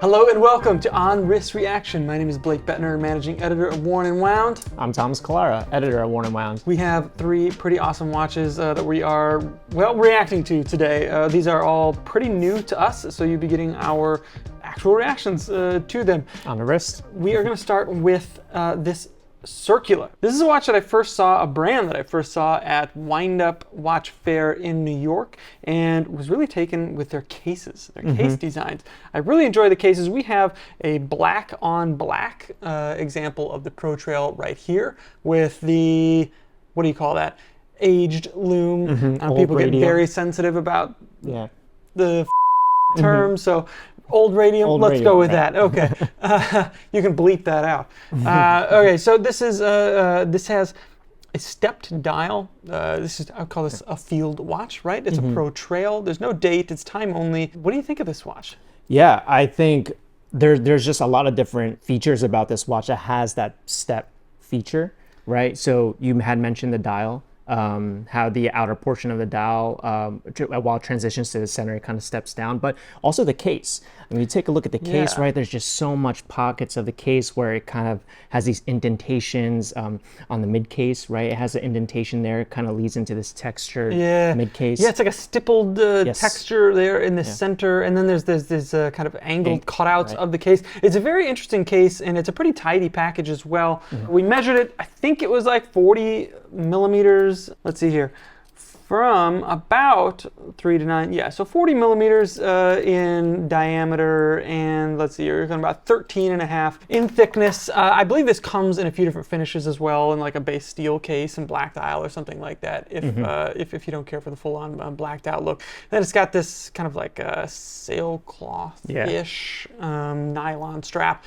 Hello and welcome to On Wrist Reaction. My name is Blake Bettner, managing editor of Worn and Wound. I'm Thomas Callara, editor of Worn and Wound. We have three pretty awesome watches that we are, reacting to today. These are all pretty new to us, so you'll be getting our actual reactions to them. On the wrist. We are going to start with this Circula. This is a watch that I first saw, a brand that I first saw at Wind Up Watch Fair in New York, and was really taken with their cases, their case designs. I really enjoy the cases. We have a black on black example of the Protrail right here with the, what do you call that? Aged lume. People get very sensitive about the term, so old radium, let's go with that. Okay, you can bleep that out. Okay, so this is this has a stepped dial. This is, I would call this a field watch, right? It's a Protrail. There's no date. It's time only. What do you think of this watch? Yeah, I think there's just a lot of different features about this watch that has that step feature, right? So you had mentioned the dial. How the outer portion of the dial, while it transitions to the center, it kind of steps down, but also the case. I mean, you take a look at the case, right? There's just so much pockets of the case where it kind of has these indentations on the mid case, right? It has an indentation there. It kind of leads into this textured mid case. Yeah, it's like a stippled texture there in the center, and then there's this kind of angled cutouts of the case. It's a very interesting case, and it's a pretty tidy package as well. We measured it. I think it was like 40 millimeters. Let's see here, from about 3 to 9, yeah, so 40 millimeters in diameter, and let's see, you're going about 13 and a half in thickness. I believe this comes in a few different finishes as well, in like a base steel case and black dial or something like that, if you don't care for the full-on blacked out look. Then it's got this kind of like a sailcloth-ish nylon strap.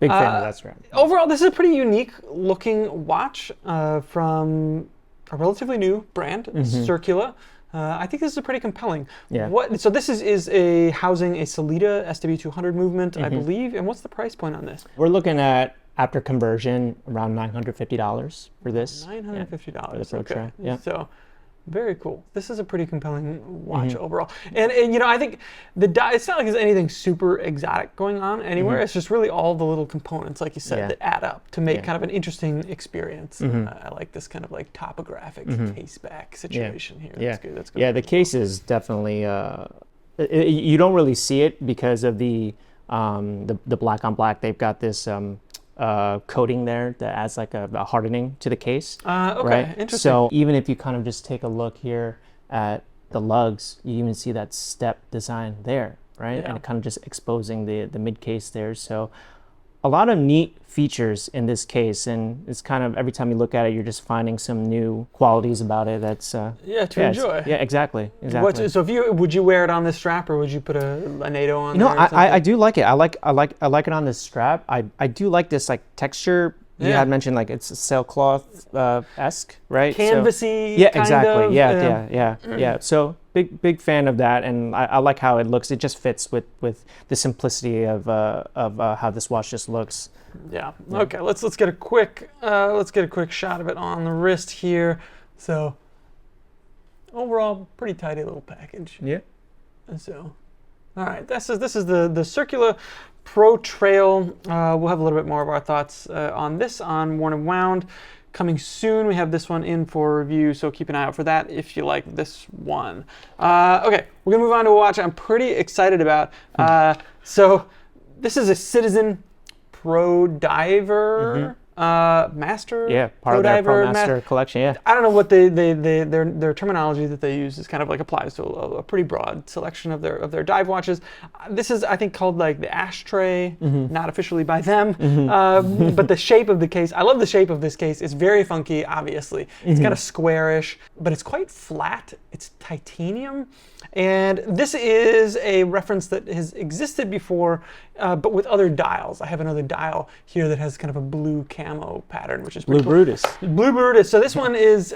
Big fan of that strap. Overall, this is a pretty unique looking watch from a relatively new brand, Circula. I think this is pretty compelling. So this is a housing a Sellita SW200 movement, I believe. And what's the price point on this? We're looking at, after conversion, around $950 for this. $950, okay. Yeah. So very cool. This is a pretty compelling watch overall. And you know, I think it's not like there's anything super exotic going on anywhere. It's just really all the little components, like you said, that add up to make kind of an interesting experience. I like this kind of like topographic case back situation here. That's good. That's good. Yeah, the case is definitely, you don't really see it because of the black on black. They've got this coating there that adds like a hardening to the case. Okay, interesting. So even if you kind of just take a look here at the lugs, you even see that step design there, right? And kind of just exposing the mid case there. So a lot of neat features in this case, and it's kind of every time you look at it, you're just finding some new qualities about it. That's to enjoy. Yeah, exactly. So would you wear it on this strap, or would you put a NATO on? You know, I do like it. I like it on this strap. I do like this like texture. You had mentioned like it's sailcloth esque, right? Canvasy. Yeah, exactly. Yeah. So big fan of that, and I like how it looks. It just fits with the simplicity of how this watch just looks. Yeah. Okay. Let's get a quick shot of it on the wrist here. So overall, pretty tidy little package. Yeah. So, all right. This is the Circula Protrail. We'll have a little bit more of our thoughts on this on Worn and Wound coming soon. We have this one in for review, so keep an eye out for that if you like this one. Okay, we're gonna move on to a watch I'm pretty excited about. So this is a Citizen Promaster Master. Yeah, part of their Promaster collection. Yeah. I don't know what their terminology that they use is kind of like applies to a pretty broad selection of their dive watches. This is, I think, called like the ashtray, not officially by them, but the shape of the case. I love the shape of this case. It's very funky, obviously. It's kind of squarish, but it's quite flat. It's titanium. And this is a reference that has existed before, but with other dials. I have another dial here that has kind of a blue camo pattern, which is Blue Brutus. Blue Brutus. So this one is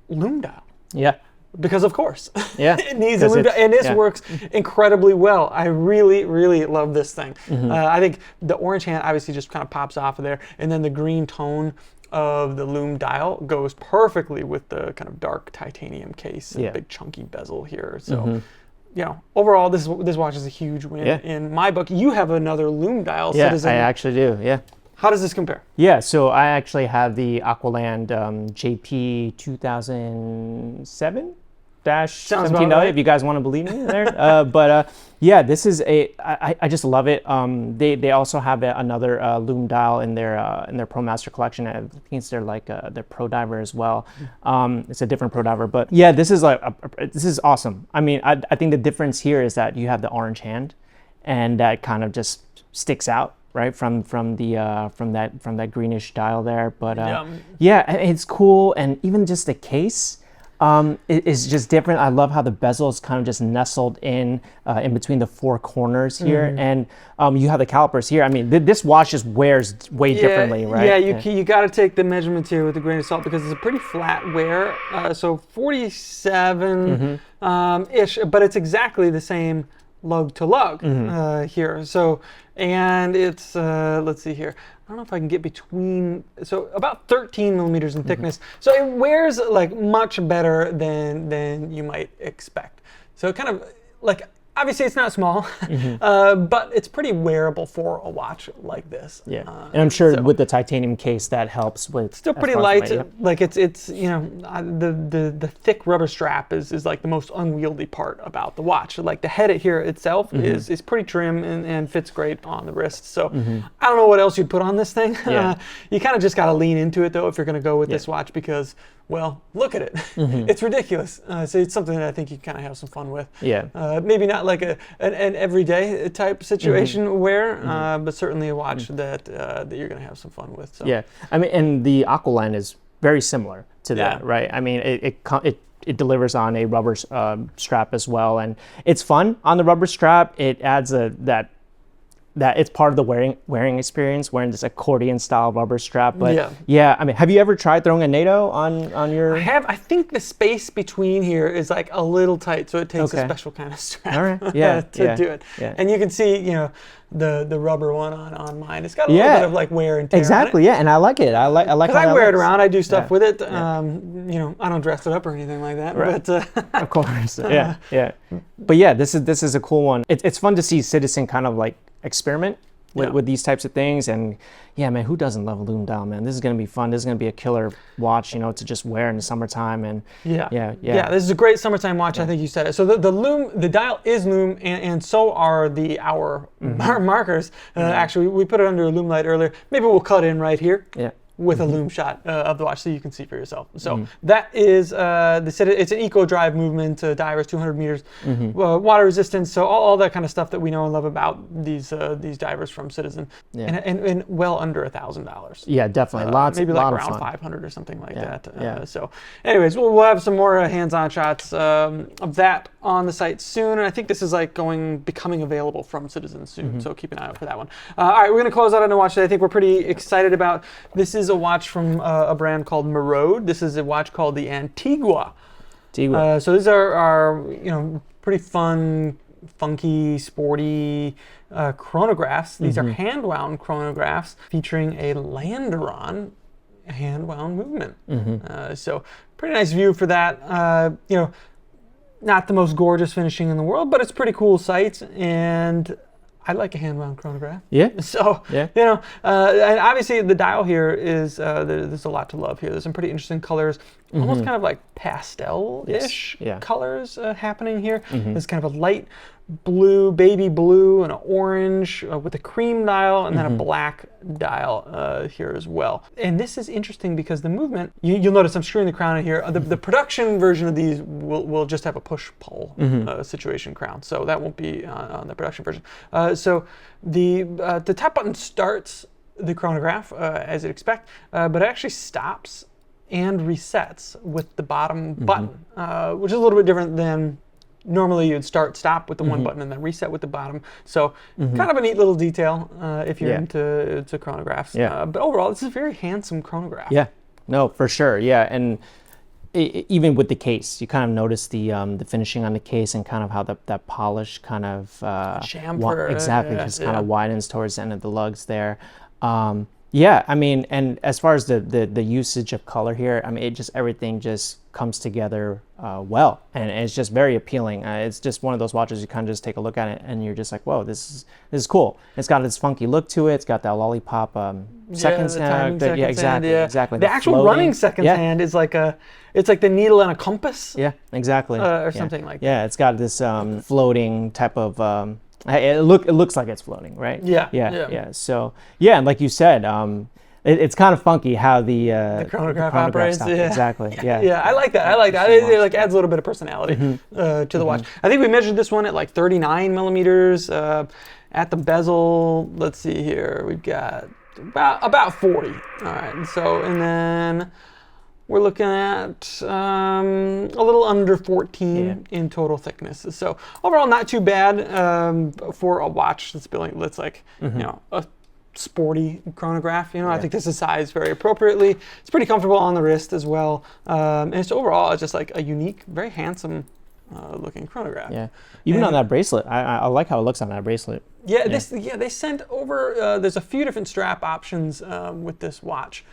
Lume-Dial. Yeah. Because of course, it needs a Lume-Dial, and this works incredibly well. I really, really love this thing. I think the orange hand obviously just kind of pops off of there, and then the green tone of the Lume-Dial goes perfectly with the kind of dark titanium case and big chunky bezel here. So overall, this watch is a huge win in my book. You have another Lume-Dial Citizen. I actually do. Yeah. How does this compare? Yeah, so I actually have the Aqualand JP 2007 -17W, if you guys want to believe me there. Yeah, this is I just love it. They also have another Lume-Dial in their Promaster collection. I think it's their Pro Diver as well. It's a different Pro Diver, but yeah, this is this is awesome. I mean, I think the difference here is that you have the orange hand, and that kind of just sticks out, right, from that greenish dial there. But yeah, it's cool, and even just the case. It's just different. I love how the bezel is kind of just nestled in between the four corners here, and you have the calipers here. I mean, this watch just wears way differently, right? Yeah, you got to take the measurements here with a grain of salt because it's a pretty flat wear. So 47 ish, but it's exactly the same lug to lug here. So, and it's let's see here. I don't know if I can get between, so about 13 millimeters in thickness. So it wears like much better than you might expect. So kind of like, obviously it's not small, but it's pretty wearable for a watch like this. Yeah, and I'm sure with the titanium case that helps with. Still pretty light. Like it's the thick rubber strap is like the most unwieldy part about the watch. Like the head here itself is pretty trim and fits great on the wrist. So I don't know what else you'd put on this thing. You kind of just got to lean into it though if you're going to go with this watch because, well, look at it. It's ridiculous. So it's something that I think you kind of have some fun with. Yeah. Maybe not like an everyday type situation wear, but certainly a watch that you're going to have some fun with. So. Yeah. I mean, and the Aqualand is very similar to that, right? I mean, it delivers on a rubber strap as well, and it's fun on the rubber strap. It adds that it's part of the wearing experience, wearing this accordion style rubber strap. But yeah, I mean, have you ever tried throwing a NATO on your? I have. I think the space between here is like a little tight, so it takes a special kind of strap to do it. Yeah. And you can see, the rubber one on mine. It's got a little bit of like wear and tear. Exactly. Yeah, and I like it. I like. Because I wear it around. I do stuff with it. I don't dress it up or anything like that. Right. But of course. Yeah. But yeah, this is a cool one. It's fun to see Citizen kind of like experiment with these types of things, and yeah, man, who doesn't love a Lume-Dial, man? This is going to be fun. This is going to be a killer watch, to just wear in the summertime. And yeah, this is a great summertime watch. I think you said it. So the dial is Lume, and so are the hour markers. Actually, we put it under a Lume light earlier. Maybe we'll cut in right here. With a Lume shot of the watch so you can see for yourself. So that is it's an eco drive movement, divers 200 meters, water resistance, so all that kind of stuff that we know and love about these divers from Citizen, and well under $1,000. Yeah, definitely. Maybe like around 500 or something like that. So anyways, we'll have some more hands-on shots of that on the site soon, and I think this is like becoming available from Citizen soon, so keep an eye out for that one. All right, we're going to close out on a watch that I think we're pretty excited about. This is a watch from a brand called Meraud. This is a watch called the Antigua. So these are pretty fun, funky, sporty chronographs. These are hand-wound chronographs featuring a Landeron hand-wound movement. So pretty nice view for that. Not the most gorgeous finishing in the world, but it's pretty cool sight, and I like a hand-wound chronograph. Yeah. So, and obviously the dial here is, there's a lot to love here. There's some pretty interesting colors, almost kind of like pastel-ish colors happening here. There's kind of a light blue, baby blue, and an orange with a cream dial, and then a black dial here as well. And this is interesting because the movement, you'll notice I'm screwing the crown in here. The production version of these will just have a push-pull situation crown, so that won't be on the production version. So the top button starts the chronograph as you'd expect, but it actually stops and resets with the bottom button, which is a little bit different than normally you'd stop with the one button and then reset with the bottom. So kind of a neat little detail if you're into chronographs. But overall, this is a very handsome chronograph. Yeah, no, for sure. Yeah, and even with the case, you kind of notice the finishing on the case and kind of how that polish kind of chamfer just kind of widens towards the end of the lugs there. Yeah, I mean, and as far as the usage of color here, I mean, everything just comes together well, and it's just very appealing. It's just one of those watches you kind of just take a look at it, and you're just like, whoa, this is cool. It's got this funky look to it. It's got that lollipop seconds hand. Yeah, exactly. The actual running seconds hand is like it's like the needle and a compass. Yeah, exactly. Or something like that. Yeah, it's got this floating type of. It looks like it's floating, right? Yeah. So yeah, and like you said, it's kind of funky how the chronograph operates. Yeah. Exactly. Yeah. Yeah, I like that. It like adds a little bit of personality to the watch. I think we measured this one at like 39 millimeters. At the bezel, let's see here, we've got about 40. All right. So and then we're looking at a little under 14 in total thickness. So overall, not too bad for a watch that's like you know, a sporty chronograph. You know, I think this is sized very appropriately. It's pretty comfortable on the wrist as well, and it's overall just like a unique, very handsome looking chronograph. Yeah, even on that bracelet, I like how it looks on that bracelet. Yeah, they sent over. There's a few different strap options with this watch.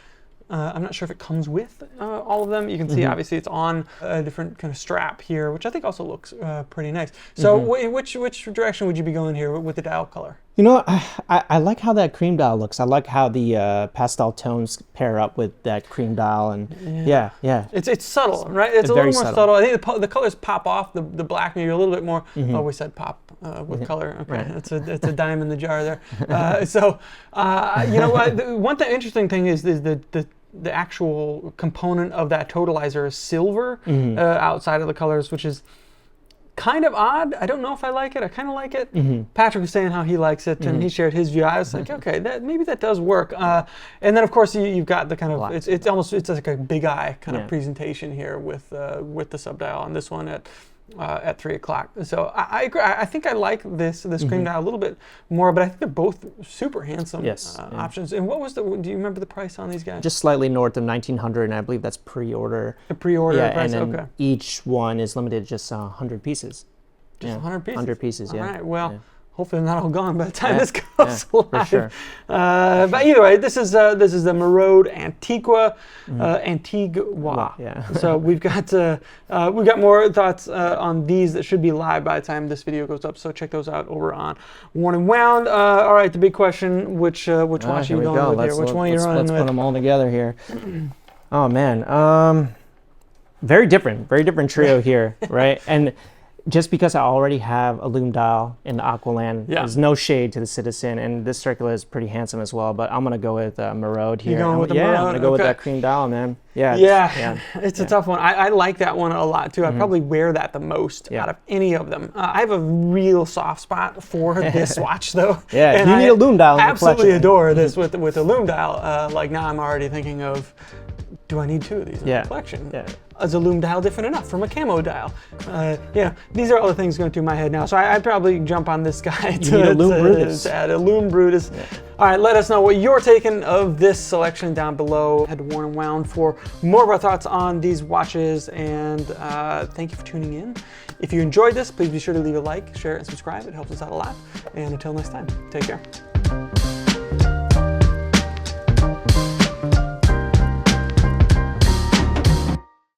I'm not sure if it comes with all of them. You can see, obviously, it's on a different kind of strap here, which I think also looks pretty nice. So which direction would you be going here with the dial color? You know, I like how that cream dial looks. I like how the pastel tones pair up with that cream dial. And yeah. It's subtle, right? It's a little more subtle. I think the colors pop off the black maybe a little bit more. Oh, we said pop with color. Okay, right. It's a dime in the jar there. You know what? One interesting thing is the actual component of that totalizer is silver outside of the colors, which is kind of odd. I don't know if I like it. I kind of like it. Patrick was saying how he likes it, and he shared his view. I was like, okay, maybe that does work. And then of course you've got the kind of it's like a big eye kind of presentation here with the subdial on this one at 3 o'clock. So I agree. I think I like this cream dial a little bit more, but I think they're both super handsome options. And what was do you remember the price on these guys? Just slightly north of 1900, and I believe that's pre-order. The pre-order price, and then each one is limited to just 100 pieces. Just 100 pieces? 100 pieces, All right, well, hopefully they're not all gone by the time this goes live. For sure. But either way, this is the Méraud Antigua. So we've got more thoughts on these that should be live by the time this video goes up. So check those out over on Worn and Wound. All right, the big question: which watch are you going with here? Which one are you running with? Let's put them all together here. Oh man, very different trio here, right? And just because I already have a Lume-Dial in the Aqualand, there's no shade to the Citizen, and this Circula is pretty handsome as well, but I'm going to go with Meraud here. You're going with the Meraud? I'm going to go with that cream dial, man. It's a tough one. I like that one a lot, too. I probably wear that the most out of any of them. I have a real soft spot for this watch, though. And you need a Lume-Dial in your collection. Absolutely adore this with the Lume-Dial. Like now I'm already thinking of, do I need two of these in my collection? Is a Lume-Dial different enough from a camo dial? These are all the things going through my head now. So I'd probably jump on this guy to add a Lume Brutus. All right, let us know what you're taking of this selection down below. Head to Worn and Wound for more of our thoughts on these watches. And thank you for tuning in. If you enjoyed this, please be sure to leave a like, share, and subscribe. It helps us out a lot. And until next time, take care.